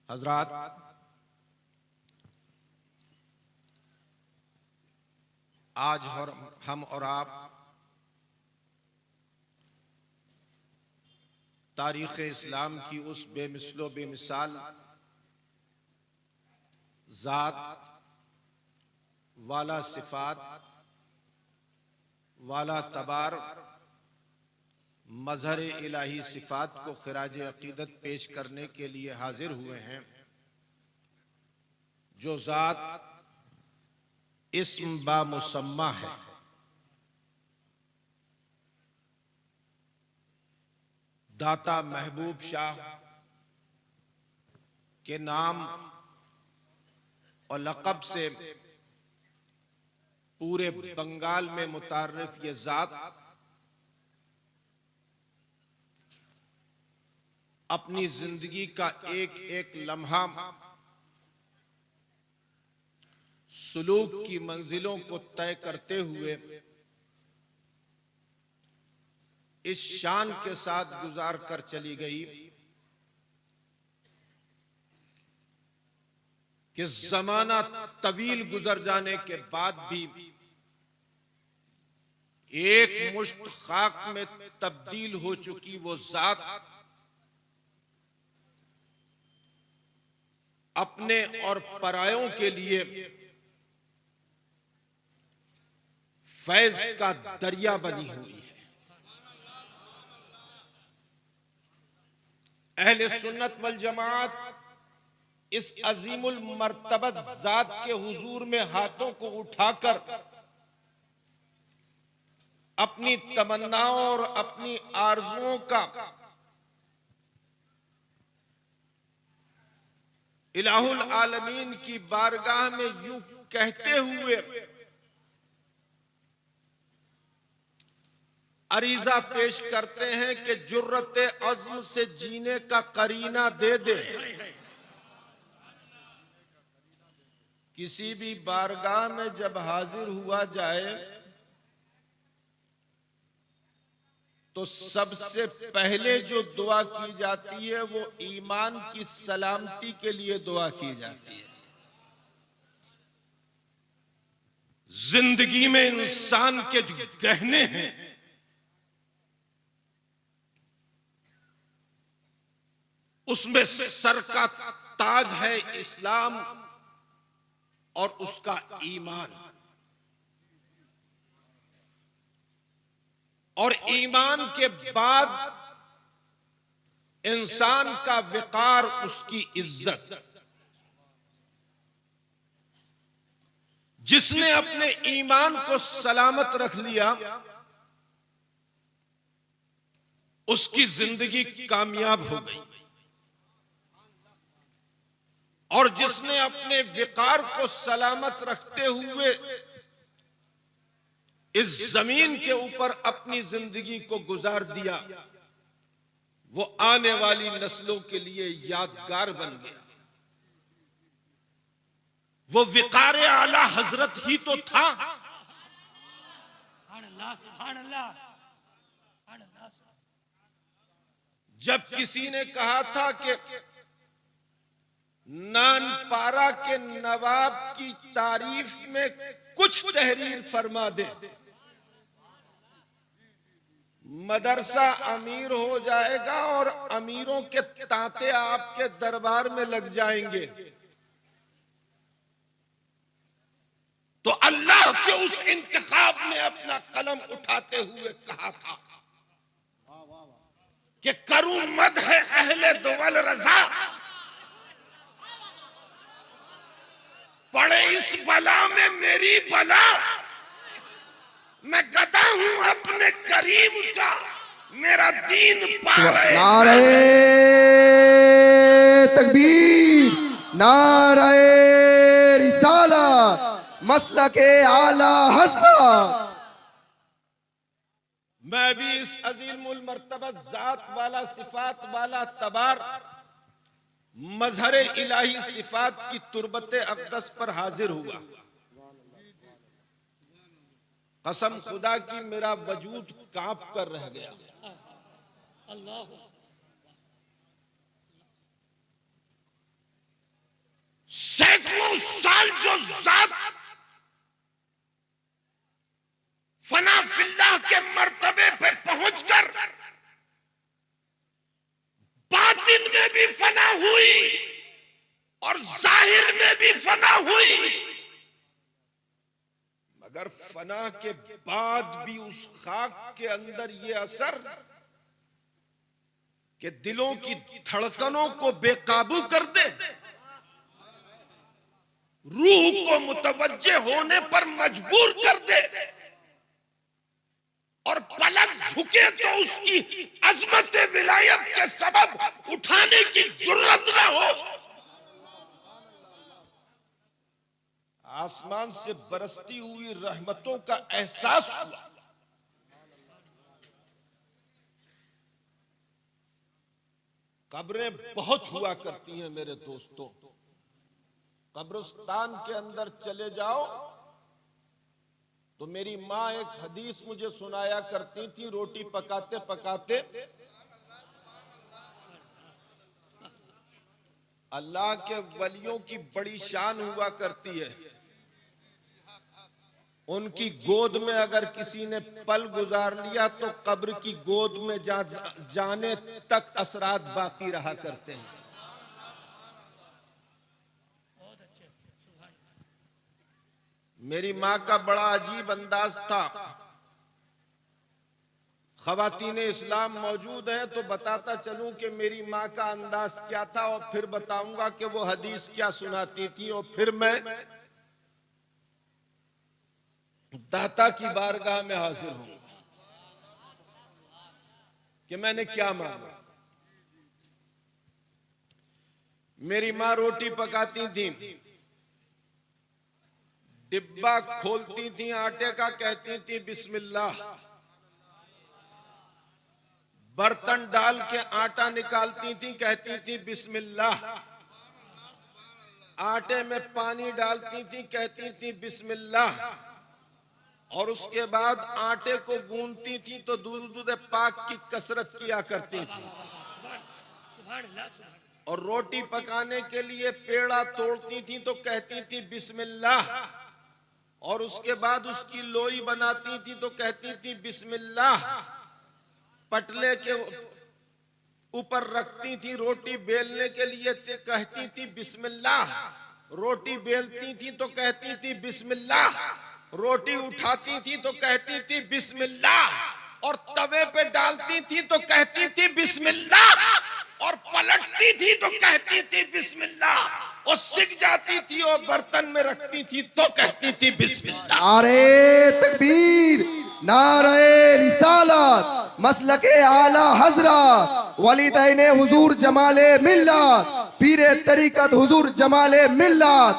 हजरात, आज हम और आप तारीख़ इस्लाम की उस बेमिसलो बेमिसाल ज़ात वाला सिफ़ात वाला तबार मज़हर इलाही सिफ़ात को ख़िराज अक़ीदत पेश करने के लिए हाजिर हुए हैं, जो ज़ात इस्म बा मुसम्मा है। दाता महबूब शाह के नाम और लक़ब से पूरे बंगाल में मुतारिफ ये ज़ात अपनी जिंदगी का एक एक लम्हा सुलूक की मंजिलों को तय करते हुए इस शान के साथ गुजार कर चली गई कि जमाना तवील गुजर जाने के बाद भी एक मुश्त खाक में तब्दील हो चुकी वो ज़ात अपने और परायों के लिए फैज का दरिया बनी हुई है। अहले सुन्नत वल जमात इस अजीमुल मर्तबत ज़ात के हुजूर में हाथों को उठाकर अपनी तमन्नाओं और अपनी आरज़ुओं का इलाहुल आलमीन की बारगाह में यूं कहते हुए अरीजा पेश करते हैं कि जुर्रत अज़्म से जीने का करीना दे दे। किसी भी बारगाह में जब हाजिर हुआ जाए तो सबसे पहले जो दुआ की जाती है वो ईमान की सलामती के लिए दुआ की जाती है। जिंदगी में इंसान के जो गहने हैं उसमें सर का ताज है इस्लाम और उसका ईमान, और ईमान के बाद इंसान का विकार उसकी इज्जत। जिसने अपने ईमान को सलामत रख लिया उसकी जिंदगी कामयाब हो गई, और जिसने अपने विकार को सलामत रखते हुए इस जमीन के ऊपर अपनी जिंदगी को गुजार दिया वो आने वाली नस्लों के लिए यादगार बन गया। वो विकारे आला हजरत ही तो था। जब किसी ने कहा था कि नानपारा के नवाब की तारीफ में कुछ तहरीर फरमा दे, मदरसा अमीर हो जाएगा और अमीरों के तांते आपके दरबार में लग जाएंगे। तो अल्लाह के उस इंतखाब ने अपना कलम उठाते हुए कहा था कि करूं मद है अहले दुवल रजा, पड़े इस बला में मेरी बला, मैं गदा हूं अपने करीम का, मेरा दीन पा रहे। नारे तकबीर, नारे रिसाला, मसलके आला हज़रत। मैं भी इस अज़ीमुल मर्तबा ज़ात वाला सिफात वाला तबार मज़हर इलाही सिफात की तुरबत अक़दस पर हाजिर हुआ। कसम खुदा की मेरा वजूद कांप कर रह गया। सैकड़ों साल जो जात फना फिल्लाह के मर्तबे पे पहुंचकर बातिन में भी फना हुई और जाहिर में भी फना हुई, मगर फना के बाद भी उस खाक के अंदर ये असर कि दिलों की धड़कनों को बेकाबू कर दे, रूह को मुतवज्जे होने पर मजबूर कर दे और पलक झुके तो उसकी अजमत विलायत के सबब उठाने की जुर्रत न हो। आसमान से बरसती हुई रहमतों का एहसास हुआ। कब्रें बहुत हुआ करती हैं मेरे दोस्तों। कब्रिस्तान के अंदर चले जाओ तो मेरी माँ एक हदीस मुझे सुनाया करती थी, रोटी पकाते पकाते, अल्लाह के वलियों की बड़ी शान हुआ करती है, उनकी गोद में अगर किसी ने पल गुजार लिया तो कब्र की गोद में जाने तक असरात बाकी रहा करते हैं। मेरी माँ का बड़ा अजीब अंदाज था। ख़वातीन इस्लाम मौजूद हैं तो बताता चलूं कि मेरी माँ का अंदाज क्या था और फिर बताऊंगा कि वो हदीस क्या सुनाती थी और फिर मैं दाता की बारगाह में हाजिर हूं कि मैंने क्या मांगा। मेरी माँ रोटी पकाती थी, डिब्बा खोलती थी आटे का, कहती थी बिस्मिल्लाह, बर्तन डाल के आटा निकालती थी, कहती थी बिस्मिल्लाह, आटे में पानी डालती थी, कहती थी बिस्मिल्लाह, और उसके बाद आटे को गूंदती थी तो दूध पाक की कसरत किया करती थी, और रोटी पकाने के लिए पेड़ा तोड़ती थी तो कहती थी बिस्मिल्लाह, और उसके बाद उसकी लोई बनाती थी तो कहती थी बिस्मिल्लाह, पटले के ऊपर रखती थी, रोटी बेलने के लिए कहती थी बिस्मिल्लाह, रोटी बेलती थी तो कहती थी बिस्मिल्लाह, रोटी उठाती थी तो कहती थी बिस्मिल्लाह, और तवे पे डालती थी तो कहती थी बिस्मिल्लाह, और पलटती थी तो कहती थी बिस्मिल्लाह, और सिक जाती थी और बर्तन में रखती थी तो कहती थी बिस्मिल्लाह। नारे तकबीर, नारे रिसालत, मसलके आला हजरत, वलीदैन हुजूर जमाले मिल्लत, पीरे तरीकत हुजूर जमाले मिल्लत।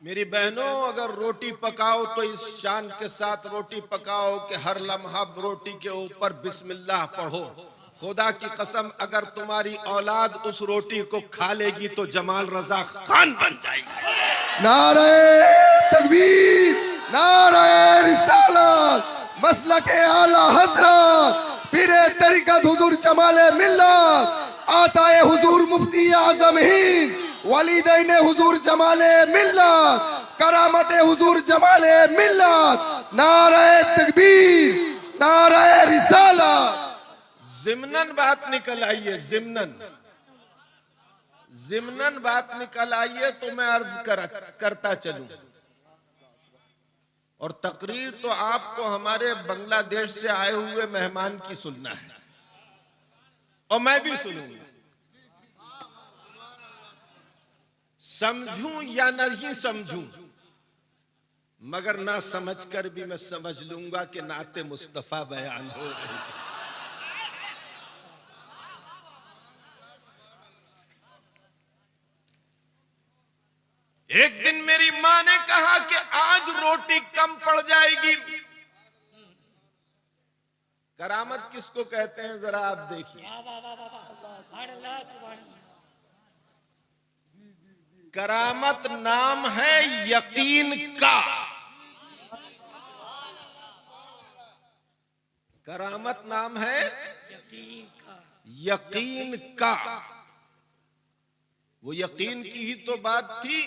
मेरी बहनों, अगर रोटी पकाओ तो इस शान के साथ रोटी पकाओ कि हर लम्हा रोटी के ऊपर बिस्मिल्लाह पढ़ो। खुदा की कसम, अगर तुम्हारी औलाद उस रोटी को खा लेगी तो जमाल रजा खान बन जाएगी। नारे तकबीर, नारे रिसालत, मसलके आला हजरत, पीरे तरीकत हुजूर जमाले मिल्लत, आताए हुजूर मुफ्ती आजम हिंद, वलीदैन हुजूर जमाले मिल्लत, करामते हुजूर जमाले मिल्लत। नारे तकबीर, नारे रिसालत। जिम्नन बात निकल आई है, जिम्नन बात निकल आई है तो मैं अर्ज करता चलूं। और तकरीर तो आपको हमारे बांग्लादेश से आए हुए मेहमान की सुनना है और मैं भी सुनूंगा, समझूं या नहीं समझूं, मगर ना समझकर भी मैं समझ लूंगा कि नाते मुस्तफा बयान हो रही है। एक दिन मेरी मां ने कहा कि आज रोटी कम पड़ जाएगी। करामत किसको कहते हैं जरा आप देखिए। करामत नाम है यकीन का। करामत नाम है यकीन का। वो यकीन की ही तो बात थी,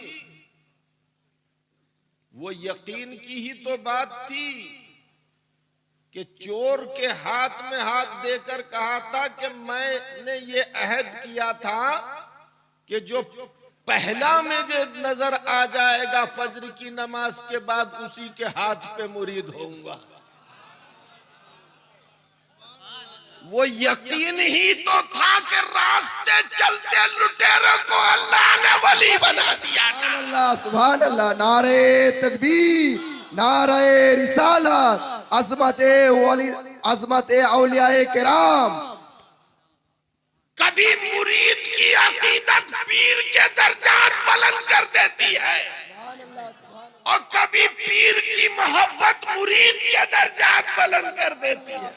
वो यकीन की ही तो बात थी कि चोर के हाथ में हाथ देकर कहा था कि मैंने ये अहद किया था कि जो पहला मुझे नजर आ जाएगा फजर की नमाज के बाद उसी के हाथ पे मुरीद होऊंगा। वो यकीन ही तो था कि रास्ते चलते लुटेरों को अल्लाह ने वली बना दिया था। सुभान अल्लाह, नारे तकबीर, नारे रिसालत, अज़मत औलियाए किराम। कभी मुरीद की अकीदत पीर के दर्जात बुलंद कर देती है और कभी पीर की मोहब्बत मुरीद के दर्जात बुलंद कर देती है।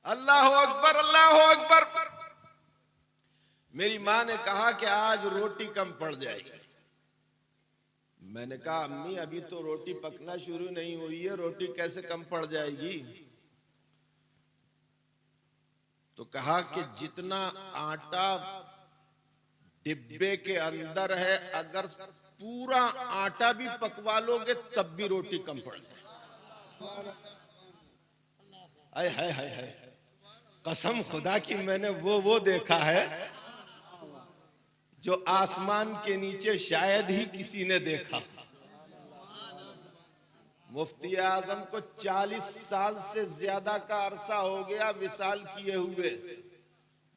अल्लाह अकबर, अल्लाह अकबर। मेरी माँ ने कहा कि आज रोटी कम पड़ जाएगी। मैंने कहा अम्मी अभी तो रोटी पकना शुरू नहीं हुई है, रोटी कैसे कम पड़ जाएगी? तो कहा कि जितना आटा डिब्बे के अंदर है अगर पूरा आटा भी पकवा लोगे तब भी रोटी कम पड़ जाए। हाय हाय हाय हाय, कसम खुदा की मैंने वो देखा है जो आसमान के नीचे शायद ही किसी ने देखा। मुफ्ती आजम को 40 साल से ज्यादा का अरसा हो गया विसाल किए हुए।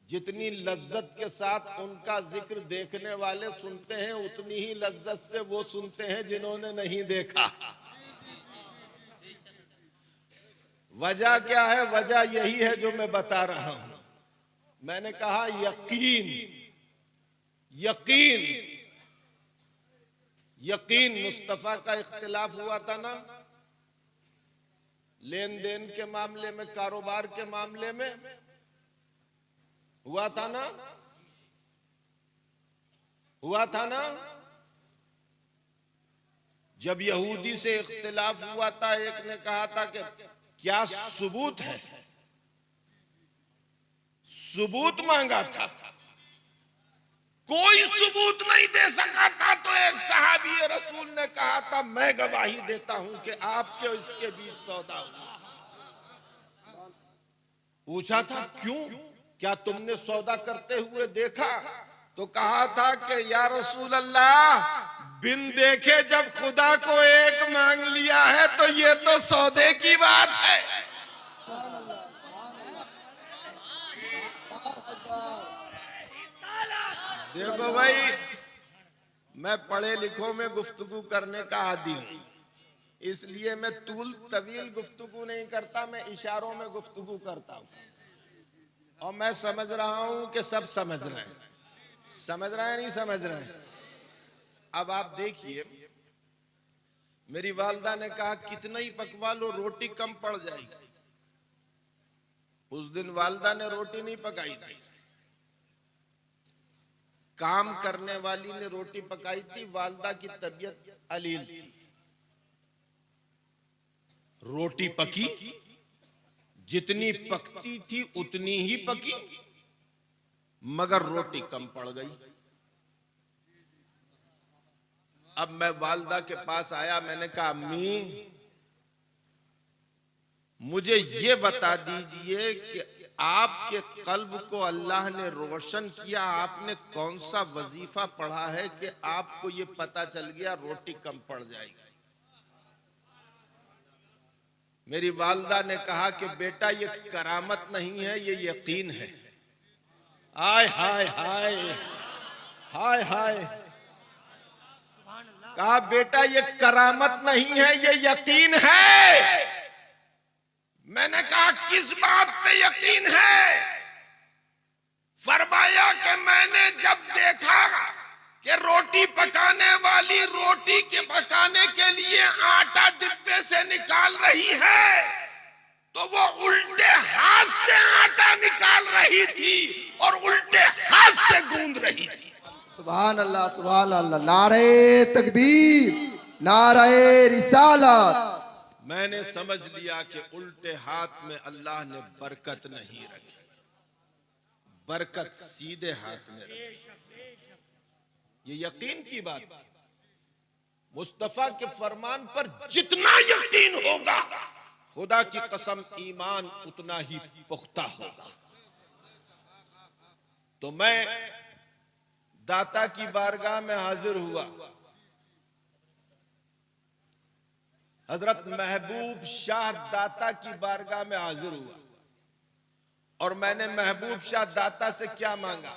जितनी लज्जत के साथ उनका जिक्र देखने वाले सुनते हैं उतनी ही लज्जत से वो सुनते हैं जिन्होंने नहीं देखा। वजह क्या है? वजह यही है जो मैं बता रहा हूं। मैंने कहा यकीन, यकीन, यकीन। मुस्तफा का इख्तिलाफ हुआ था ना लेन देन के मामले में, कारोबार के मामले में हुआ था ना, हुआ था ना। जब यहूदी से इख्तिलाफ हुआ था, एक ने कहा था कि क्या सबूत है, सबूत मांगा था, कोई सबूत नहीं दे सका था। तो एक सहाबी रसूल ने कहा था मैं गवाही देता हूं कि आपके और इसके बीच सौदा हुआ। पूछा था क्यों, क्या तुमने सौदा करते हुए देखा? तो कहा था कि या रसूल अल्लाह, बिन देखे जब खुदा को एक मांग लिया है तो ये तो सौदे की बात है। देखो भाई, मैं पढ़े लिखों में गुफ्तगू करने का आदी हूं, इसलिए मैं तूल तवील गुफ्तगू नहीं करता, मैं इशारों में गुफ्तगू करता हूं। और मैं समझ रहा हूं कि सब समझ रहे हैं। समझ रहे हैं नहीं समझ रहे हैं? अब आप देखिए, मेरी वालदा ने कहा कितना ही पकवा लो रोटी कम पड़ जाएगी। उस दिन वालदा ने रोटी नहीं पकाई थी, काम करने वाली ने रोटी पकाई थी। वालदा की तबीयत अलील थी। रोटी पकी, जितनी पकती थी उतनी ही पकी, मगर रोटी कम पड़ गई। अब मैं वालदा के पास आया, मैंने कहा अम्मी मुझे ये बता दीजिए कि आपके कल्ब को अल्लाह ने रोशन किया, आपने कौन सा वजीफा पढ़ा है कि आपको ये पता चल गया रोटी कम पड़ जाएगी? मेरी वालदा ने कहा कि बेटा ये करामत नहीं है, ये यकीन है। हाय हाय हाय हाय हाय। कहा बेटा ये करामत नहीं है, ये यकीन है। मैंने कहा किस बात पे यकीन है? फरमाया कि मैंने जब देखा कि रोटी पकाने वाली रोटी के पकाने के लिए आटा डिब्बे से निकाल रही है तो वो उल्टे हाथ से आटा निकाल रही थी और उल्टे हाथ से गूंद रही थी। सुभान अल्लाह, सुभान अल्लाह। नारे तकबीर, नारे रिसालत, मैंने समझ लिया कि उल्टे हाथ में अल्लाह ने बरकत नहीं रखी, बरकत सीधे हाथ में रखी। ये यकीन की बात थी। मुस्तफा के फरमान पर जितना यकीन होगा, खुदा की कसम ईमान उतना ही पुख्ता होगा। तो मैं दाता की बारगाह में हाजिर हुआ। हजरत महबूब शाह दाता की बारगाह में हाजिर हुआ और मैंने महबूब शाह दाता से क्या मांगा?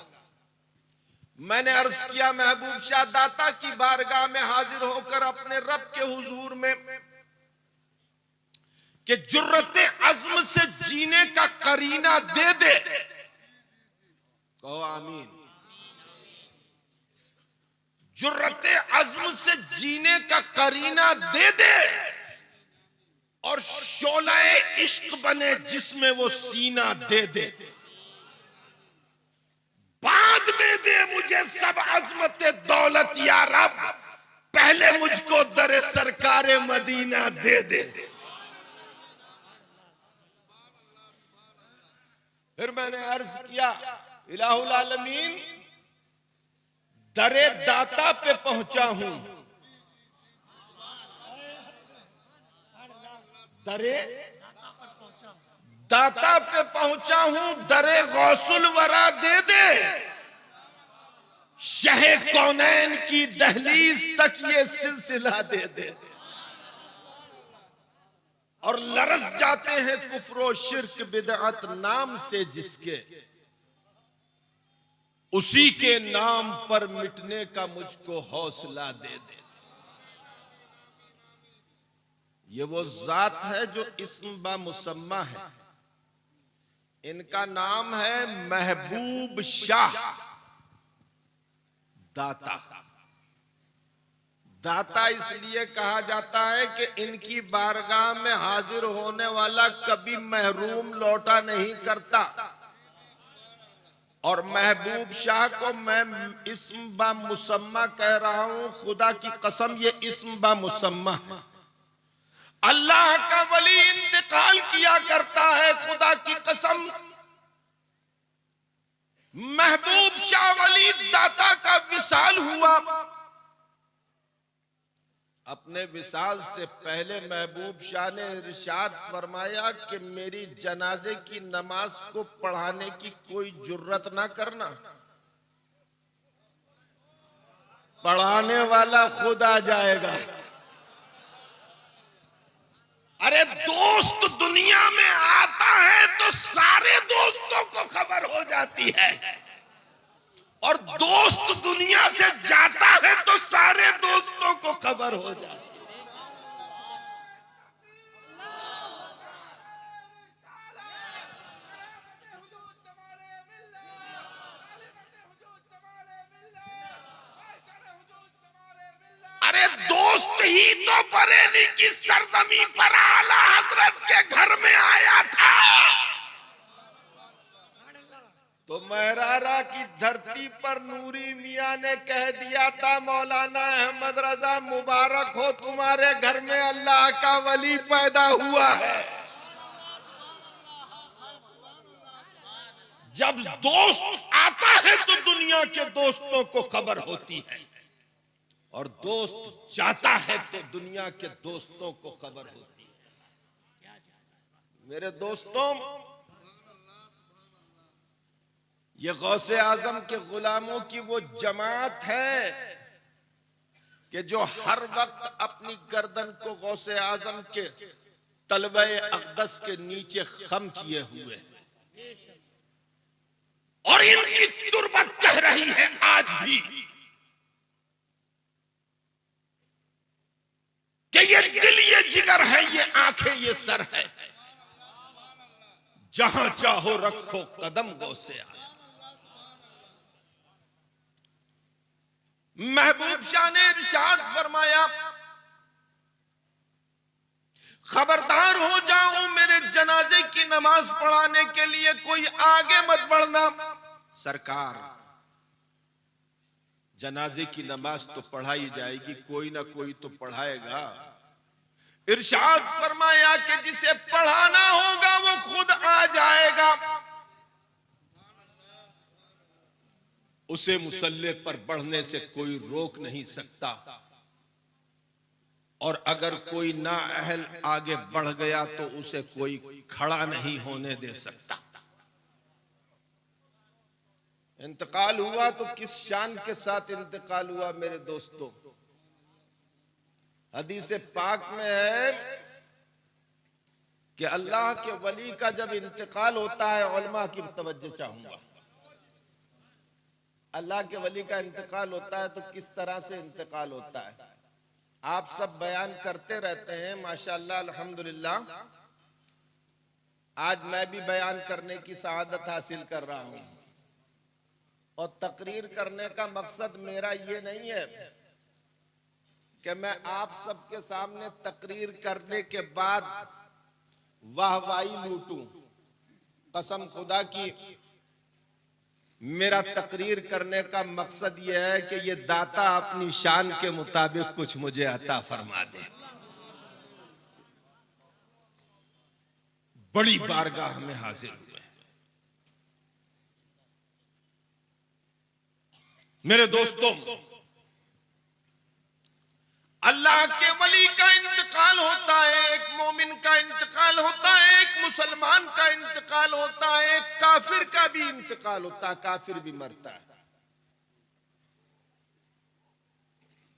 मैंने अर्ज किया, महबूब शाह दाता की बारगाह में हाजिर होकर अपने रब के हुजूर में कि जुर्रते अज़्म से जीने का करीना दे दे। कहो आमीन। जुर्रते अज़्म से जीने का करीना दे दे और शोलाए इश्क बने जिसमें वो सीना दे दे। बाद में दे मुझे सब अज़मत दौलत या रब, पहले मुझको दरे सरकारे मदीना दे दे। फिर मैंने अर्ज किया, इलाहुल आलमीन दरे दाता पे पहुंचा हूं, दरे दाता पे पहुंचा हूं, दरे गौसुल वरा दे दे। शहे कौनैन की दहलीज तक ये सिलसिला दे दे। और लरस जाते हैं कुफ्र शिर्क बिदअत नाम से जिसके, उसी के नाम पर मिटने का मुझको हौसला दे दे। ये वो जात है जो इस्म बा मुसम्मा है। इनका नाम है महबूब शाह दाता। दाता इसलिए कहा जाता है कि इनकी बारगाह में हाजिर होने वाला कभी महरूम लौटा नहीं करता। और महबूब शाह को मैं इस्म बा मुसम्मा कह रहा हूं, खुदा की कसम ये इस्म बा मुसम्मा है। अल्लाह का वली इंतकाल किया करता है, खुदा की कसम महबूब शाह वली दाता का विसाल हुआ। अपने विसाल से पहले महबूब शाह ने इरशाद फरमाया कि मेरी जनाजे की नमाज को पढ़ाने की कोई जुर्रत ना करना, पढ़ाने वाला खुद आ जाएगा। अरे दोस्त दुनिया में आता है तो सारे दोस्तों को खबर हो जाती है, और दोस्त दुनिया से जाता है तो सारे दोस्तों को खबर हो जाती है। अरे दोस्त ही तो बरेली की सरजमी पर आला हजरत के घर में आया था, तो महरारा की धरती पर नूरी मियां ने कह दिया था, मौलाना अहमद रजा मुबारक हो, तुम्हारे घर में अल्लाह का वली पैदा हुआ है। जब दोस्त आता है तो दुनिया के दोस्तों को खबर होती है, और दोस्त जाता है तो दुनिया के दोस्तों को खबर होती है। मेरे दोस्तों, ये गौसे आजम के गुलामों की वो जमात है कि जो हर वक्त अपनी गर्दन को गौसे आजम के तलबे अक़दस के नीचे खम किए हुए, और इनकी तुरबत कह रही है आज भी कि ये दिल, ये जिगर है, ये आंखें, ये सर है, जहां चाहो रखो कदम गौसे आजम। महबूब शाह ने इरशाद फरमाया, खबरदार हो जाऊं मेरे जनाजे की नमाज पढ़ाने के लिए कोई आगे मत बढ़ना। सरकार, जनाजे की नमाज तो पढ़ाई जाएगी, कोई ना कोई तो पढ़ाएगा, इरशाद फरमाया कि जिसे पढ़ाना होगा वो खुद आ जाएगा, उसे मुसल्ले पर बढ़ने से कोई रोक नहीं सकता, और अगर कोई नाअहल आगे बढ़ गया तो उसे कोई खड़ा नहीं होने दे सकता। इंतकाल हुआ तो किस शान के साथ इंतकाल हुआ मेरे दोस्तों। हदीस पाक में है कि अल्लाह के वली का जब इंतकाल होता है, उलमा की तवज्जो चाहूंगा, अल्लाह के वली का इंतकाल होता है तो किस तरह से इंतकाल होता है। आप सब बयान करते रहते हैं माशाअल्लाह अल्हम्दुलिल्लाह। आज मैं भी बयान करने की सआदत हासिल कर रहा हूं, और तकरीर करने का मकसद मेरा ये नहीं है कि मैं आप सबके सामने तकरीर करने के बाद वाहवाही लूटूं। कसम खुदा की मेरा तकरीर करने का मकसद यह है कि ये दाता अपनी शान के मुताबिक कुछ मुझे अता फरमा दे। बड़ी बारगाह में हाजिर हुए मेरे दोस्तों। अल्लाह के वली का इंतकाल होता है, एक मोमिन का इंतकाल होता है, एक मुसलमान का इंतकाल होता है, एक काफिर का भी इंतकाल होता है, काफिर भी मरता है।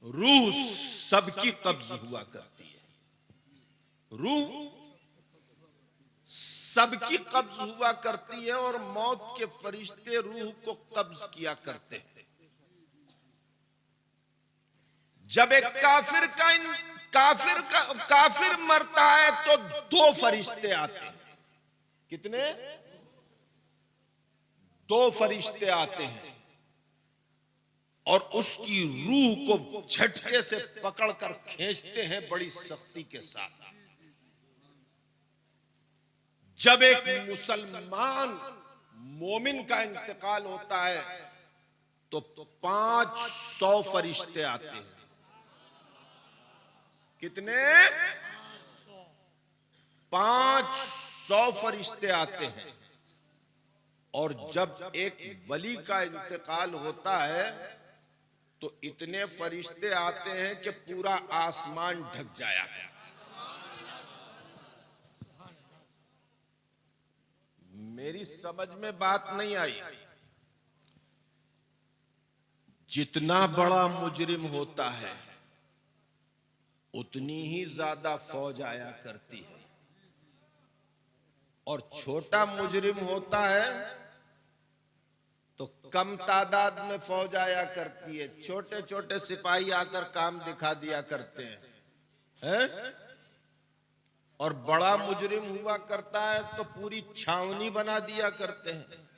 रूह सबकी कब्ज हुआ करती है, रूह सबकी कब्ज हुआ करती है, और मौत के फरिश्ते रूह को कब्ज किया करते हैं। जब एक काफिर मरता है तो दो फरिश्ते आते हैं। कितने? दो फरिश्ते आते हैं और उसकी रूह को झटके से पकड़कर खींचते हैं बड़ी सख्ती के साथ। जब एक मुसलमान मोमिन का इंतकाल होता है तो 500 फरिश्ते आते हैं। कितने? 500 फरिश्ते आते हैं। और जब एक वली का इंतकाल होता है तो इतने फरिश्ते आते हैं कि पूरा आसमान ढक जाया। मेरी समझ में बात नहीं आई। जितना बड़ा मुजरिम होता है उतनी ही ज्यादा फौज आया करती है, और छोटा मुजरिम होता है तो कम तादाद में फौज आया करती है। छोटे छोटे सिपाही आकर काम दिखा दिया करते हैं, और बड़ा मुजरिम हुआ करता है तो पूरी छावनी बना दिया करते हैं।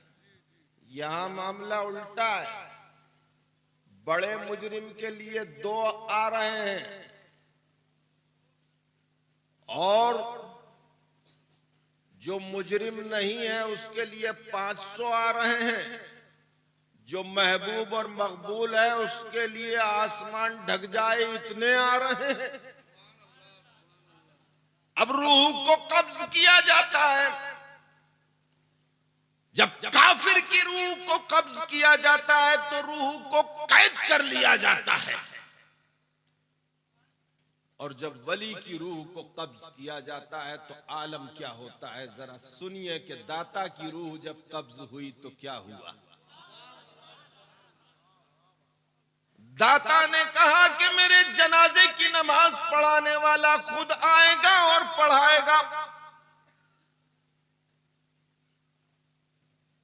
यहां मामला उल्टा है। बड़े मुजरिम के लिए 2 आ रहे हैं और जो मुजरिम नहीं है उसके लिए 500 आ रहे हैं। जो महबूब और मकबूल है उसके लिए आसमान ढक जाए इतने आ रहे हैं। अब रूह को कब्ज किया जाता है। जब काफिर की रूह को कब्ज किया जाता है तो रूह को कैद कर लिया जाता है, और जब वली की रूह को कब्ज किया जाता है तो आलम क्या होता है जरा सुनिए कि दाता की रूह जब कब्ज हुई तो क्या हुआ। दाता ने कहा कि मेरे जनाजे की नमाज पढ़ाने वाला खुद आएगा और पढ़ाएगा।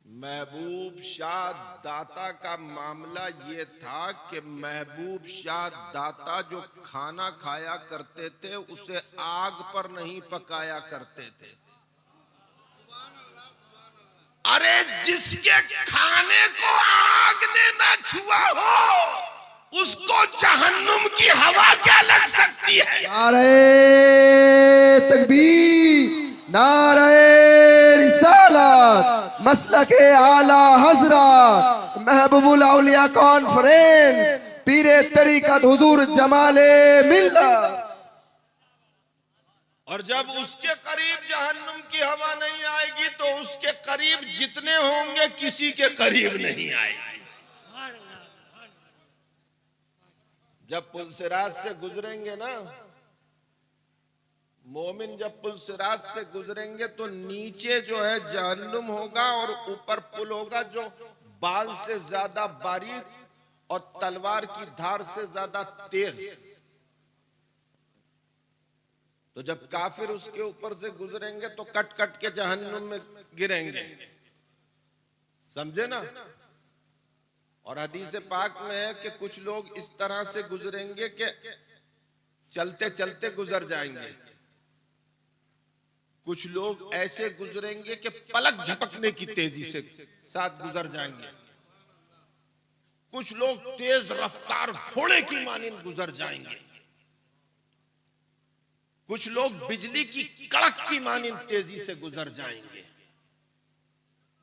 महबूब शाह दाता का मामला ये था कि महबूब शाह दाता जो खाना खाया करते थे उसे आग पर नहीं पकाया करते थे। अरे जिसके खाने को आग ने ना छुआ हो उसको जहन्नुम की हवा क्या लग सकती है। नारे तकबीर, नारे रिसालत, मसलके आला हजरत, महबूबुल औलिया कॉन्फ्रेंस, पीरे तरीकत हुजूर जमाले मिल्लत। और जब उसके करीब जहन्नुम की हवा नहीं आएगी तो उसके करीब जितने होंगे किसी के करीब नहीं आएगी। जब पुलसिरात से गुजरेंगे ना, मोमिन जब पुलसिरात से गुजरेंगे तो नीचे जो है जहन्नुम होगा और ऊपर पुल होगा जो बाल से ज्यादा बारीक और तलवार की धार से ज्यादा तेज। तो जब काफिर उसके ऊपर से गुजरेंगे तो कट कट के जहन्नुम में गिरेंगे, समझे ना। और हदीस पाक में है कि कुछ लोग इस तरह से गुजरेंगे कि चलते चलते गुजर जाएंगे, कुछ लोग ऐसे गुजरेंगे कि पलक झपकने की तेजी से साथ गुजर जाएंगे, कुछ लोग तेज रफ्तार घोड़े की मानिंद गुजर जाएंगे, कुछ लोग बिजली की कड़क की मानिंद तेजी से गुजर जाएंगे,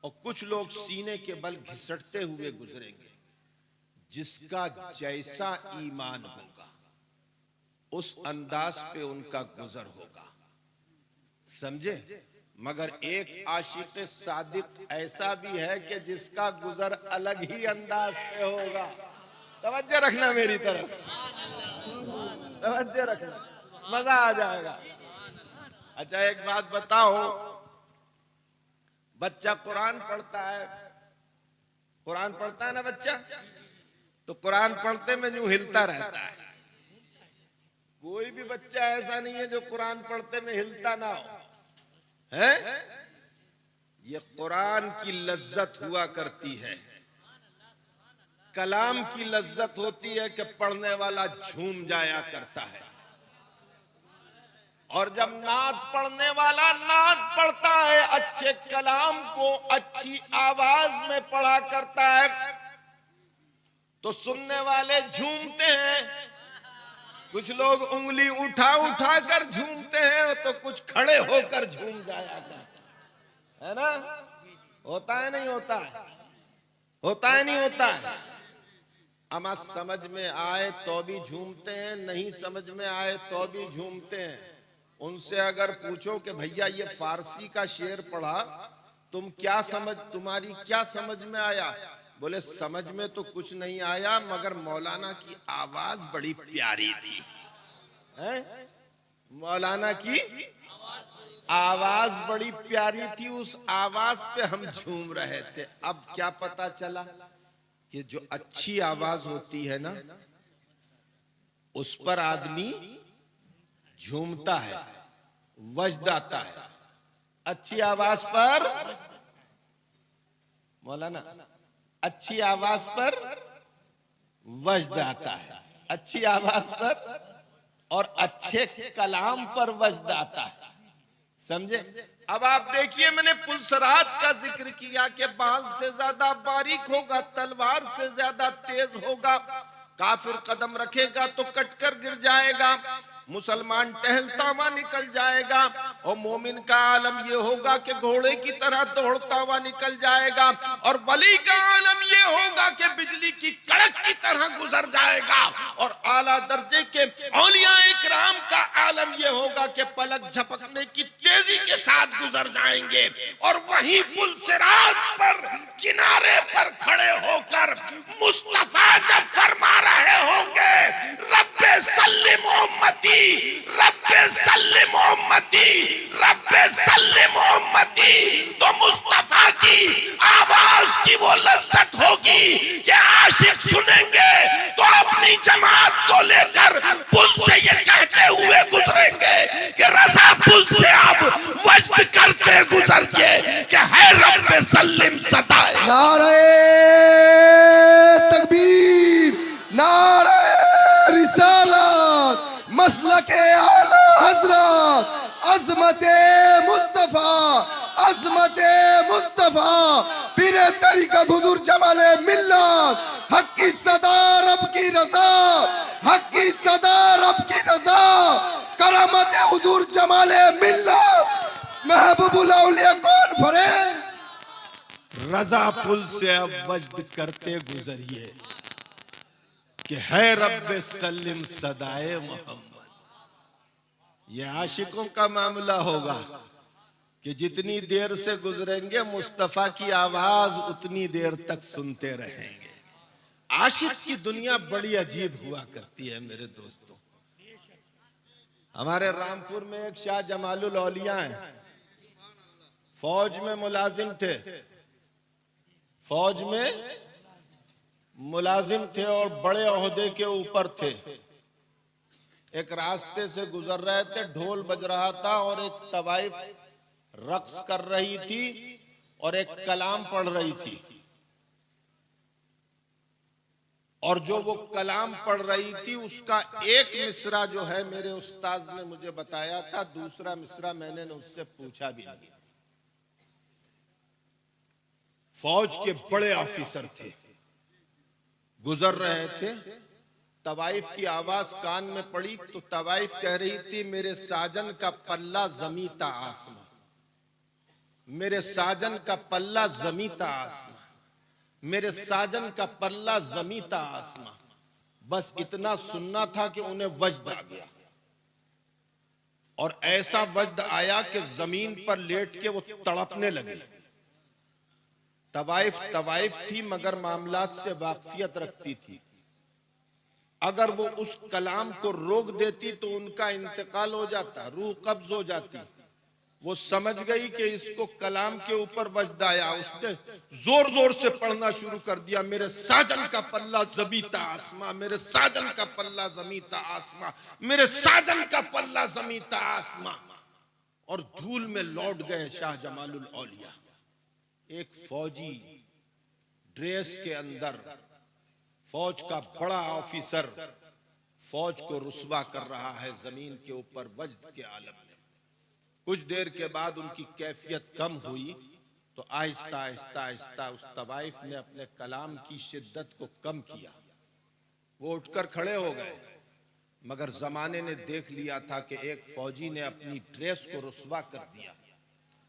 और कुछ लोग सीने के बल घिसटते हुए गुजरेंगे। जिसका जैसा ईमान होगा उस अंदाज पे उनका गुजर होगा, समझे। मगर एक आशिक सादिक ऐसा भी है कि जिसका गुजर अलग ही अंदाज पे होगा। तवज्जो रखना मेरी तरफ, तवज्जो रखना, मजा आ जाएगा। अच्छा एक बात बताओ, बच्चा कुरान पढ़ता है, कुरान पढ़ता है ना बच्चा, तो कुरान पढ़ते में यूं हिलता रहता है। कोई भी बच्चा ऐसा नहीं है जो कुरान पढ़ते में हिलता ना हो, है। ये कुरान की लज्जत हुआ करती है, कलाम की लज्जत होती है कि पढ़ने वाला झूम जाया करता है। और जब नात पढ़ने वाला नात पढ़ता है, अच्छे कलाम को अच्छी आवाज में पढ़ा करता है, तो सुनने वाले झूमते हैं। कुछ लोग उंगली उठा उठा कर झूमते हैं, तो कुछ खड़े होकर झूम जाया करते है ना। होता है नहीं होता है, होता है नहीं होता है। अमा समझ में आए तो भी झूमते हैं, नहीं समझ में आए तो भी झूमते हैं। उनसे अगर पूछो कि भैया ये फारसी का शेर पढ़ा, तुम्हारी क्या समझ में आया, बोले समझ में तो कुछ नहीं आया, मगर मौलाना की आवाज बड़ी प्यारी थी। है? मौलाना की आवाज बड़ी प्यारी थी, उस आवाज पे हम झूम रहे थे। अब क्या पता चला कि जो अच्छी आवाज होती है ना, उस पर आदमी झूमता है, वजद आता है। अच्छी आवाज पर, मौलाना अच्छी आवाज पर वजद आता है, अच्छी आवाज पर और अच्छे कलाम पर वजद आता है, समझे। अब आप देखिए, मैंने पुलसरात का जिक्र किया कि बाल से ज्यादा बारीक होगा, तलवार से ज्यादा तेज होगा। काफिर कदम रखेगा तो कटकर गिर जाएगा, मुसलमान टहलता हुआ निकल जाएगा, और मोमिन का आलम ये होगा कि घोड़े की तरह दौड़ता हुआ निकल जाएगा, और वली का आलम ये होगा कि बिजली की कड़क की तरह गुजर जाएगा, और आला दर्जे के औलिया इकराम का आलम ये होगा कि पलक झपकने की तेजी के साथ गुजर जाएंगे। और वहीं पुलसिरात पर किनारे पर खड़े होकर मुस्तफा जब फरमा रहे होंगे, रब्बे सल्लिम उम्मती, रब्बे सल्लिम उम्मती, रब्बे सल्लिम उम्मती, तो मुस्तफा की आवाज की वो लज्जत होगी कि आशिक सुनेंगे तो अपनी जमात को लेकर पुल से ये कहते हुए गुजरेंगे कि रज़ा पुल से आप वजद करते गुजरिए कि है रब्बे सल्लिम सदाए। नारे तकबीर, नारे रिसालत, मसलके आला हजरत, अज़मते मुस्तफा, अज़मते मुस्तफा, पीरे तरीक़त हुजूर जमाले मिल्लत, हक की सदा रब की रज़ा, हक की सदा रब की रज़ा, करामत हुजूर जमाले मिल्लत, महबूबुल औलिया कॉन्फ्रेंस। रजा पुल से अब वजद करते गुजरिए कि है रब्बे सल्लिम सदाए मोहम्मद। ये आशिकों का मामला होगा कि जितनी देर से गुजरेंगे मुस्तफा की आवाज उतनी देर तक सुनते रहेंगे। आशिक की दुनिया बड़ी अजीब हुआ करती है मेरे दोस्तों। हमारे रामपुर में एक शाह जमालुल औलिया हैं, फौज में मुलाजिम थे, फौज में मुलाजिम थे और बड़े ओहदे के ऊपर थे। एक रास्ते से गुजर रहे थे, ढोल बज रहा था और एक तवाइफ रक्स कर रही थी और एक कलाम पढ़ रही थी। और जो वो कलाम पढ़ रही थी उसका एक मिसरा जो है मेरे उस्ताद ने मुझे बताया था, दूसरा मिसरा मैंने उससे पूछा भी नहीं। फौज के बड़े ऑफिसर थे, गुजर रहे थे, तवाइफ की आवाज कान में पड़ी तो तवाइफ कह रही थी मेरे साजन का पल्ला जमीता आसमां, मेरे साजन का पल्ला जमीता आसमां, मेरे साजन का पल्ला जमीता आसमां। बस इतना सुनना था कि उन्हें वज्द आ गया और ऐसा वज्द आया कि जमीन पर लेट के वो तड़पने लगे। तवाइफ थी मगर मामलात से वाकफियत रखती थी। अगर वो उस कलाम को रोक देती तो उनका इंतकाल हो जाता, रूह कब्ज हो जाती। वो समझ गई कि इसको कलाम के ऊपर वज्द आया, उसने जोर जोर से पढ़ना शुरू कर दिया, मेरे साजन का पल्ला जमीता आसमां, मेरे साजन का पल्ला जमीता आसमां, मेरे साजन का पल्ला जमीता आसमां। और धूल में लौट गए शाह जमालुल औलिया। एक फौजी ड्रेस के अंदर, फौज का बड़ा ऑफिसर फौज को रुस्वा कर रहा है जमीन के ऊपर वज्द के आलम में। कुछ देर के बाद उनकी कैफियत कम हुई तो आहिस्ता आहिस्ता आहिस्ता उस तवाइफ ने अपने कलाम की शिद्दत को कम किया। वो उठकर खड़े हो गए मगर जमाने ने देख लिया था कि एक फौजी ने अपनी ड्रेस को रुस्वा कर दिया।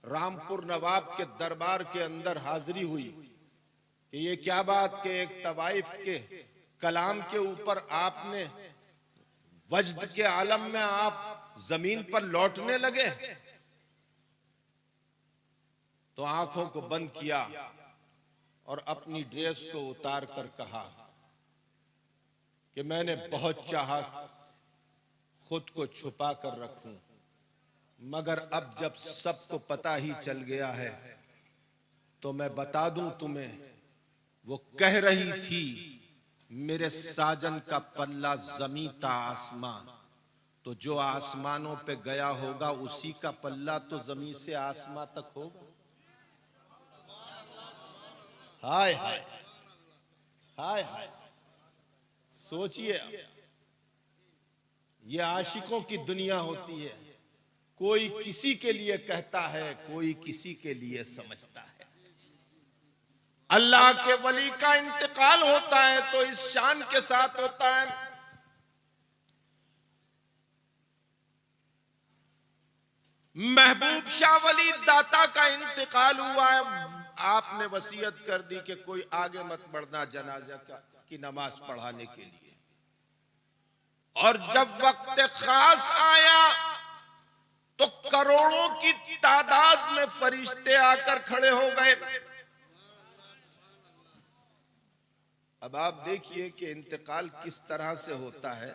रामपुर नवाब के दरबार के अंदर हाजिरी हुई कि ये क्या बात कि एक तवाइफ के कलाम के ऊपर आपने वज्द के आलम में आप जमीन पर लौटने लगे। तो आंखों को बंद किया और अपनी ड्रेस को उतार कर कहा कि मैंने बहुत चाहा खुद को छुपा कर रखूं, मगर अब जब सबको पता ही चल गया है तो मैं बता दूं तुम्हें, वो कह रही थी मेरे साजन का पल्ला जमीता आसमां, तो जो आसमानों पे गया होगा उसी का पल्ला तो जमीन से आसमां तक होगा। हाय हाय हाय हाय, सोचिए, ये आशिकों की दुनिया होती है। कोई किसी के लिए कहता है, कोई किसी के लिए समझता है। अल्लाह के वली का इंतकाल होता है तो इस शान के साथ होता है। महबूब शाह वली दाता का इंतकाल हुआ है। आपने वसीयत कर दी कि कोई आगे मत बढ़ना जनाजा की नमाज पढ़ाने के लिए। और जब वक्त खास आया तो करोड़ों की तादाद में फरिश्ते आकर खड़े हो गए। अब आप देखिए कि इंतकाल किस तरह से होता है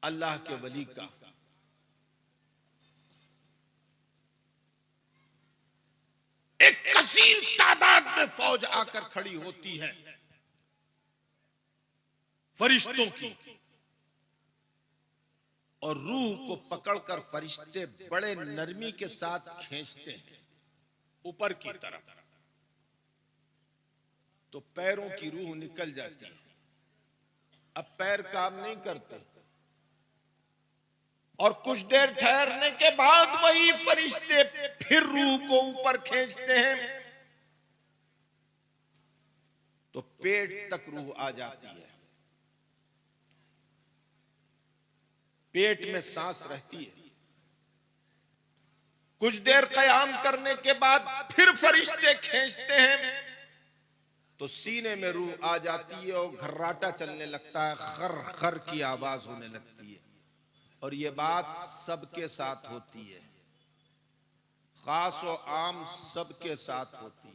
अल्लाह के वली का। एक कसीर तादाद में फौज आकर खड़ी होती है फरिश्तों की, और रूह को पकड़कर फरिश्ते बड़े नरमी के साथ खींचते हैं ऊपर की तरफ, तो पैरों की रूह निकल जाती है। अब पैर काम नहीं करते और कुछ देर ठहरने के बाद वही फरिश्ते फिर रूह को ऊपर खींचते हैं तो पेट तक रूह आ जाती है, पेट में सांस रहती है। कुछ देर कयाम करने के बाद फिर फरिश्ते खींचते हैं तो सीने में रूह आ जाती है और घर्राटा चलने लगता है, खर खर की आवाज होने लगती है और ये बात सबके साथ होती है, खास और आम सबके साथ होती है।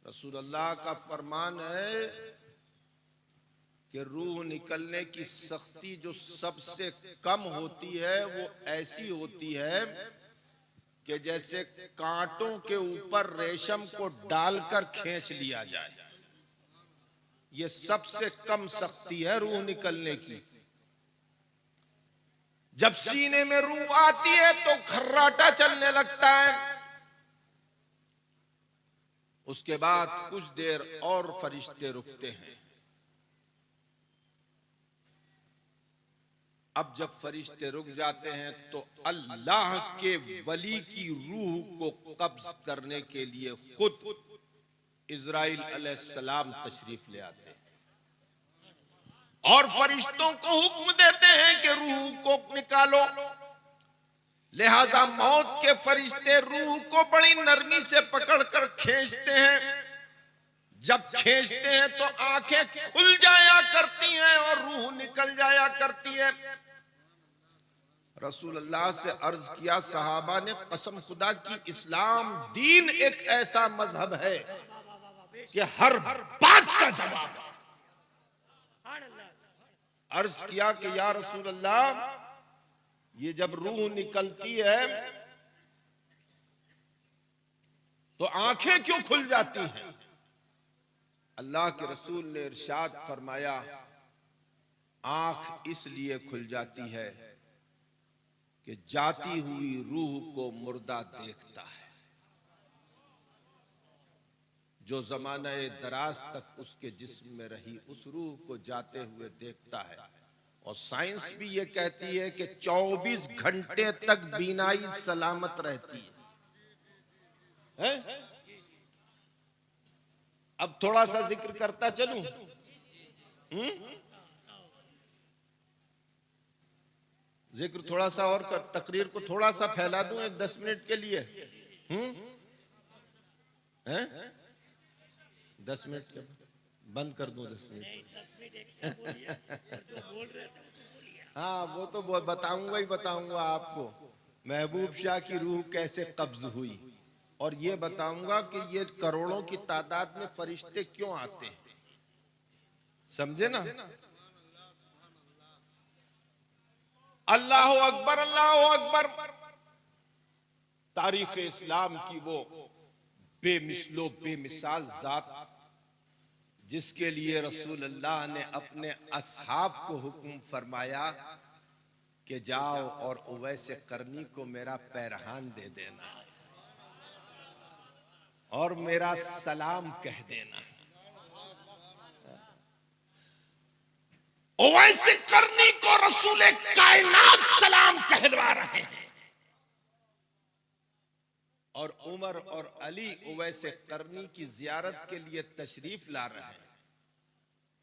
रसूलुल्लाह का फरमान है कि रूह निकलने की सख्ती जो सबसे कम होती है वो ऐसी होती है कि जैसे कांटों के ऊपर रेशम को डालकर खींच लिया जाए। ये सबसे कम सख्ती है रूह निकलने की। जब सीने में रूह आती है तो खर्राटा चलने लगता है, उसके बाद कुछ देर और फरिश्ते रुकते हैं। अब जब फरिश्ते रुक जाते हैं तो अल्लाह के वली की रूह को कब्ज करने के लिए खुद इज़राइल अलैहिस्सलाम तशरीफ ले आते हैं और फरिश्तों को हुक्म देते हैं कि रूह को निकालो। लिहाजा मौत के फरिश्ते रूह को बड़ी नरमी से पकड़कर खींचते हैं। जब खींचते हैं तो आंखें खुल जाया करती हैं और रूह निकल जाया करती है। रसूलुल्लाह से अर्ज किया सहाबा ने, कसम खुदा की इस्लाम दीन एक ऐसा मजहब है कि हर बात का जवाब है। अर्ज किया कि या रसूलल्लाह, ये जब रूह निकलती है तो आंखें क्यों खुल जाती हैं? अल्लाह के रसूल ने इरशाद फरमाया, आंख इसलिए खुल जाती है कि जाती हुई रूह को मुर्दा देखता है। जो जमाना दराज तक उसके जिस्म में रही उस रूह को जाते हुए देखता है। और साइंस भी ये कहती है कि 24 घंटे तक बीनाई सलामत रहती है? अब थोड़ा सा जिक्र करता चलूं। जिक्र थोड़ा सा और कर, तकरीर को थोड़ा सा फैला दूं 10 मिनट के लिए। 10 मिनट के बंद कर दूं? 10 मिनट हाँ, वो तो बताऊंगा आपको महबूब शाह की रूह कैसे कब्ज हुई, और ये बताऊंगा कि ये करोड़ों की तादाद में फरिश्ते क्यों आते हैं। समझे ना? अल्लाह अकबर, अल्लाह अकबर। तारीख इस्लाम की वो बेमिसलो बेमिसाल जात जिसके लिए रसूलुल्लाह ने अपने असहाब को हुक्म फरमाया कि जाओ और उवैस करनी को मेरा पैरहान दे देना और मेरा सलाम कह देना। उवैस करनी को रसूल कायनात सलाम कहलवा रहे हैं और उमर और अली उवैस करनी की जियारत के लिए तशरीफ ला रहे हैं।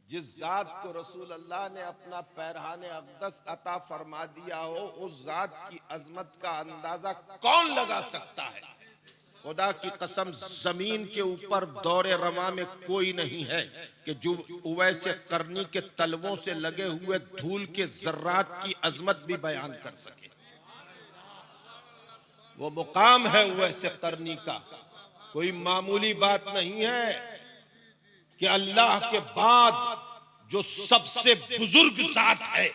जिस जात को रसूल अल्लाह ने अपना पैरहाने अक़दस अता फरमा दिया हो, उस जात की अजमत का अंदाजा कौन लगा सकता है? खुदा की कसम, जमीन के ऊपर दौरे रमा में कोई नहीं है कि जो उवैस करनी के तलवों से लगे हुए धूल के जर्रात की अजमत भी बयान कर सके। वो मुकाम है उवैस करनी का, कोई मामूली बात नहीं है कि अल्लाह के बाद जो सबसे बुजुर्ग जात है,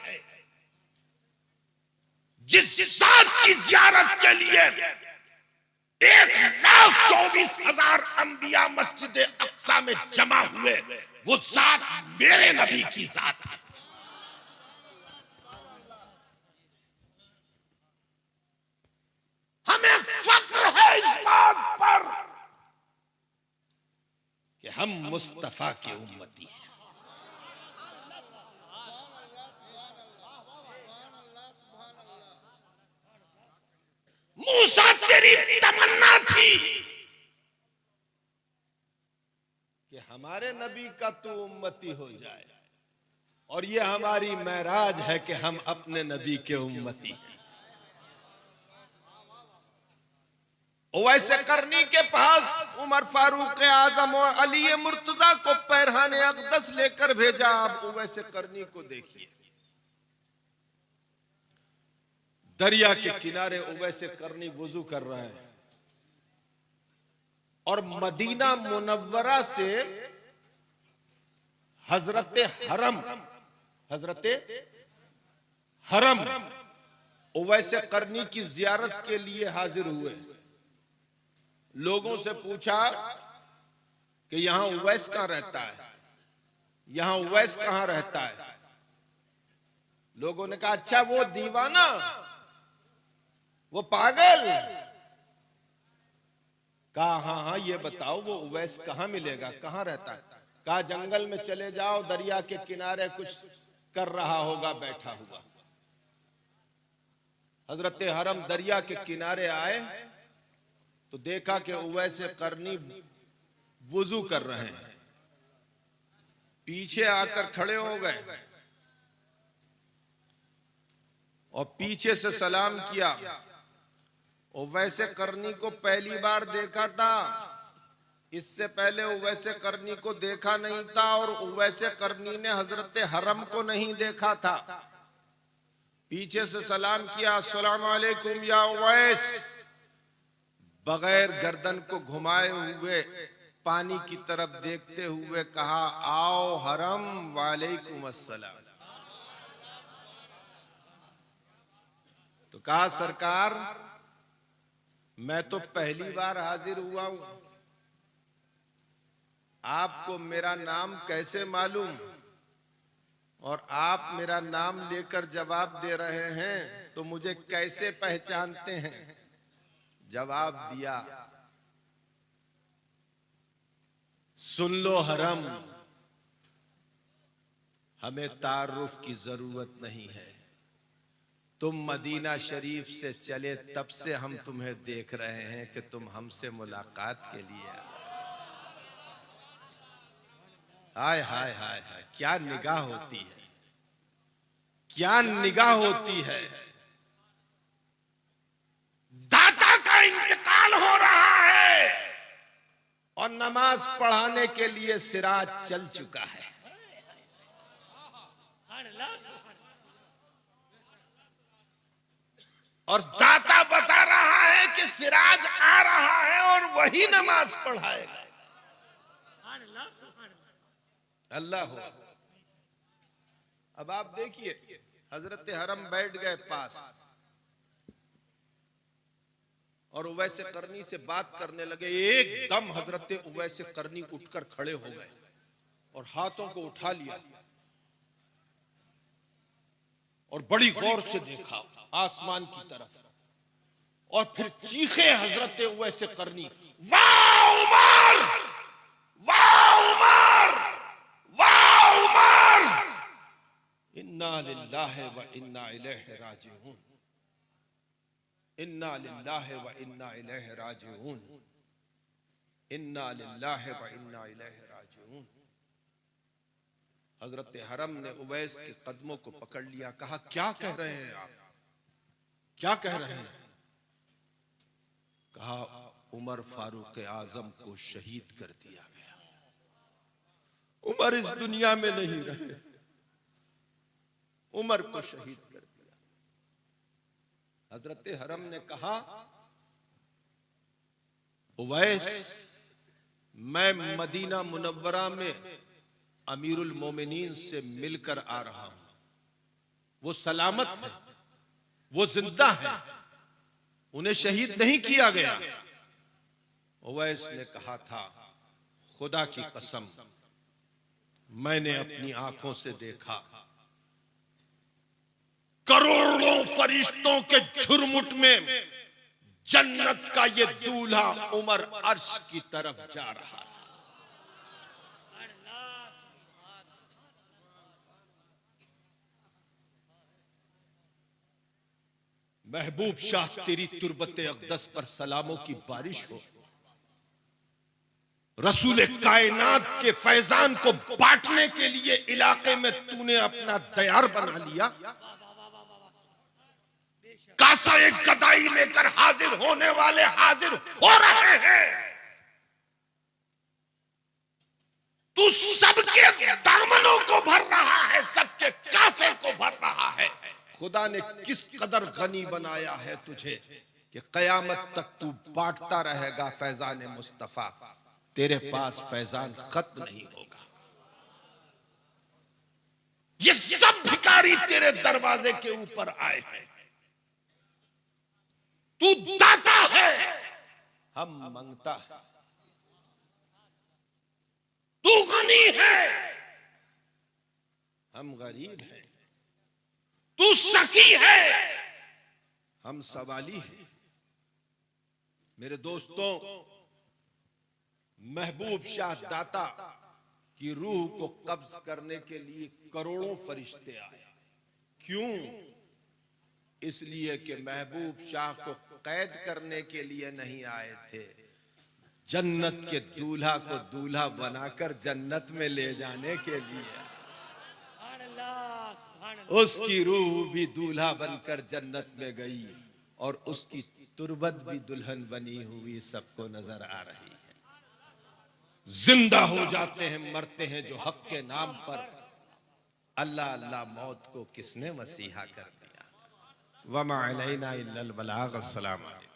जिस जात की जियारत के लिए 1,24,000 अंबिया मस्जिद अक्सा में जमा हुए, वो जात मेरे नबी की जात है। हमें फख्र है इस बात पर कि हम मुस्तफा के उम्मती हैं। मूसा, तेरी तमन्ना थी कि हमारे नबी का तू उम्मती हो जाए, और ये हमारी महराज है कि हम अपने नबी के उम्मती हैं। वैसे करनी के पास उमर फारूक आजम और अली मुर्तजा को पैरहाने अक़दस लेकर भेजा। आप वैसे करनी को देखिए, दरिया के किनारे उवैस करनी वुजू कर रहे हैं और मदीना मुनव्वरा से हजरत हरम उवैस करनी की जियारत के लिए हाजिर हुए। लोगों से पूछा कि यहां उवैस कहां रहता है, यहां उवैस कहां रहता है। लोगों ने कहा अच्छा वो दीवाना, वो पागल। कहा हाँ हाँ ये बताओ वो उवैस कहां मिलेगा, कहां रहता है। कहा जंगल में चले जाओ, दरिया के किनारे कुछ कर रहा होगा बैठा हुआ। हजरत हरम दरिया के किनारे आए तो देखा कि उवैस करनी वुजू कर रहे हैं। पीछे आकर खड़े हो गए और पीछे से सलाम किया। उवैस करनी को पहली बार देखा था, इससे पहले उवैस करनी को देखा नहीं था और उवैस करनी ने हजरत हरम को नहीं देखा था। पीछे से सलाम किया, अस्सलाम वालेकुम या उवैस। बगैर गर्दन को घुमाए हुए पानी की तरफ देखते हुए कहा आओ हरम, वालेकुम अस्सलाम। तो कहा सरकार मैं तो पहली बार हाजिर हुआ हूं, आपको मेरा नाम कैसे मालूम और आप मेरा नाम लेकर जवाब दे रहे हैं तो मुझे कैसे पहचानते हैं। जवाब दिया सुन लो हरम, हमें तारुफ की जरूरत नहीं है, तुम मदीना शरीफ से चले तब से हम तुम्हें देख रहे हैं कि तुम हमसे मुलाकात के लिए आए। हाय हाय हाय हाय, क्या निगाह होती है, क्या निगाह होती है। दाता का इंतकाल हो रहा है और नमाज पढ़ाने के लिए सिराज चल चुका है। और दाता बता रहा है कि सिराज आ रहा है और वही नमाज पढ़ाएगा। अल्लाह हो। अब आप देखिए हजरत हरम बैठ गए पास और उवैस करनी से बात करने लगे। एकदम हजरत उवैस करनी उठकर खड़े हो गए और हाथों को उठा लिया और बड़ी गौर से देखा आसमान की तरफ और फिर चीखे हजरत उवैस करनी, वाह उमर, वाह उमर, वाह उमर, इन्ना लिल्लाहि व इन्ना इलैहि राजिऊन, इन्ना लिल्लाहि व इन्ना इलैहि राजिऊन, इन्ना लिल्लाहि व इन्ना इलैहि राजिऊन। हजरत हरम ने उवैस के कदमों को पकड़ लिया। कहा क्या कह रहे हैं आप, क्या कह रहे हैं। कहा उमर फारूक आजम को शहीद कर दिया गया, उमर इस दुनिया में नहीं रहे, उमर को शहीद कर दिया। हजरत हरम ने कहा उवैस मैं मदीना मुनव्वरा में अमीरुल मोमिनीन से मिलकर आ रहा हूं, वो सलामत है, वो जिंदा है, उन्हें शहीद नहीं किया गया। उवैस ने कहा था खुदा की कसम मैंने अपनी आंखों से देखा करोड़ों फरिश्तों के झुरमुट में जन्नत का ये दूल्हा उमर अर्श की तरफ जा रहा था। महबूब शाह तेरी तुरबते अक़दस पर सलामों की बारिश हो। रसूल कायनात के फैजान को बांटने के लिए इलाके में तूने अपना दयार बना लिया। कासा एक गदाई लेकर हाजिर होने वाले हाजिर हो रहे हैं। तू सबके दामनों को भर रहा है, सबके कासे को भर रहा है। खुदा ने किस कदर गनी बनाया है तुझे कि कयामत तक तू बांटता रहेगा फैजान मुस्तफा, तेरे पास फैजान खत्म नहीं होगा। ये सब भिखारी तेरे दरवाजे के ऊपर आए हैं, तू दाता है, हम मांगता है। तू गनी है, हम गरीब हैं। तू सखी है, हम सवाली हैं। मेरे दोस्तों, महबूब शाह दाता की रूह को कब्ज करने के लिए करोड़ों फरिश्ते आए। क्यों? इसलिए कि महबूब शाह को कैद करने के लिए नहीं आए थे, जन्नत के दूल्हा को दूल्हा बनाकर जन्नत में ले जाने के लिए। उसकी रूह भी दूल्हा बनकर जन्नत में गई और उसकी तुरबत भी दुल्हन बनी हुई सबको नजर आ रही है। जिंदा हो जाते हैं, मरते हैं जो हक के नाम पर। अल्लाह अल्लाह मौत को किसने मसीहा कर दिया। वमा अलैना इल्लल बलाग। अस्सलाम वालेकुम।